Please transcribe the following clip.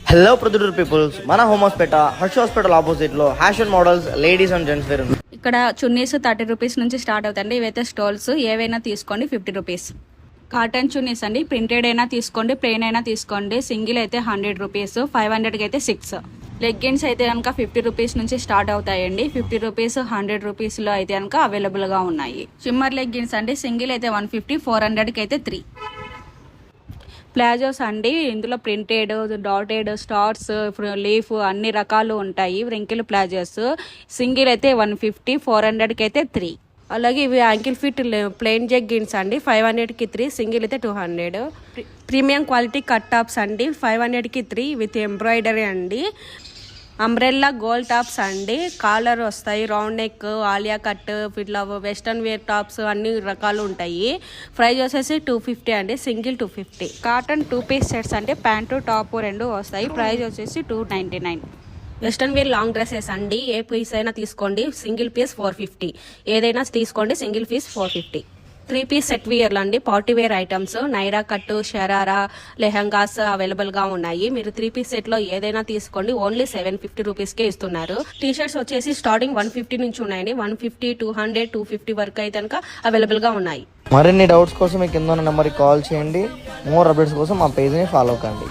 Hello Proddatur peoples, మన హోమోస్పేట Harsha hospital opposite లో fashion models ladies and gents wear ఉంది. ఇక్కడ చున్నీస్ 30 రూపీస్ నుంచి స్టార్ట్ అవుతాయండి. ఇవైతే స్టోల్స్ ఏవైనా తీసుకోండి 50 రూపీస్. కాటన్ చున్నీస్ అండి, ప్రింటెడ్ అయినా తీసుకోండి, ప్లెయిన్ అయినా తీసుకోండి. సింగిల్ అయితే 100 రూపీస్, 500కి అయితే 6. లెగ్గిన్స్ అయితే కనుక 50 రూపీస్ నుంచి స్టార్ట్ అవుతాయండి. 50 రూపీస్, 100 రూపీస్లో అయితే కనుక అవైలబుల్గా ఉన్నాయి. షిమ్మర్ లెగ్గిన్స్ అండి, సింగిల్ అయితే 150, 400కి అయితే 3. ప్లాజోస్ అండి, ఇందులో ప్రింటెడ్, డాటెడ్, స్టార్స్, లీఫ్ అన్ని రకాలు ఉంటాయి. వ్రింకిల్ ప్లాజోస్ సింగిల్ అయితే 150, 400కి అయితే 3. అలాగే ఇవి యాంకిల్ ఫిట్ ప్లెయిన్ జెగ్గిన్స్ అండి, 500కి 3, సింగిల్ అయితే 200. ప్రీమియం క్వాలిటీ కట్ టాప్స్ అండి, 500కి 3 విత్ ఎంబ్రాయిడరీ అండి. అంబ్రెల్లా గోల్డ్ టాప్స్ అండి, కాలర్ వస్తాయి, రౌండ్ నెక్, ఆలియా కట్, ఇట్లా వెస్టర్న్ వేర్ టాప్స్ అన్ని రకాలు ఉంటాయి. ప్రైస్ వచ్చేసి 250 అండి, సింగిల్ 250. కాటన్ 2 పీస్ సెట్స్ అంటే ప్యాంటు టాప్ 2 వస్తాయి. ప్రైస్ వచ్చేసి 299. వెస్టర్న్ వేర్ లాంగ్ డ్రెస్సెస్ అండి, ఏ పీస్ అయినా తీసుకోండి, సింగిల్ పీస్ 450. ఏదైనా తీసుకోండి, సింగిల్ పీస్ 450. 3 పీస్ సెట్ వేర్లు అండి, పార్టీ వేర్ ఐటమ్స్, నైరా కట్టు, షరారా, లెహంగాస్ అవైలబుల్గా ఉన్నాయి. మీరు 3 పీస్ సెట్లో ఏదైనా తీసుకోండి, ఓన్లీ 750 రూపీస్కే ఇస్తున్నారు. టీ షర్ట్స్ వచ్చేసి స్టార్టింగ్ 150 నుంచి ఉన్నాయండి. 150, 200, 250 వరకు అయితే కనుక అవైలబుల్గా ఉన్నాయి. మరిన్ని డౌట్స్ కోసం మీ కింద ఉన్న నెంబర్కి కాల్ చేయండి. మోర్ అప్డేట్స్ కోసం మా పేజ్ని ఫాలో కండి.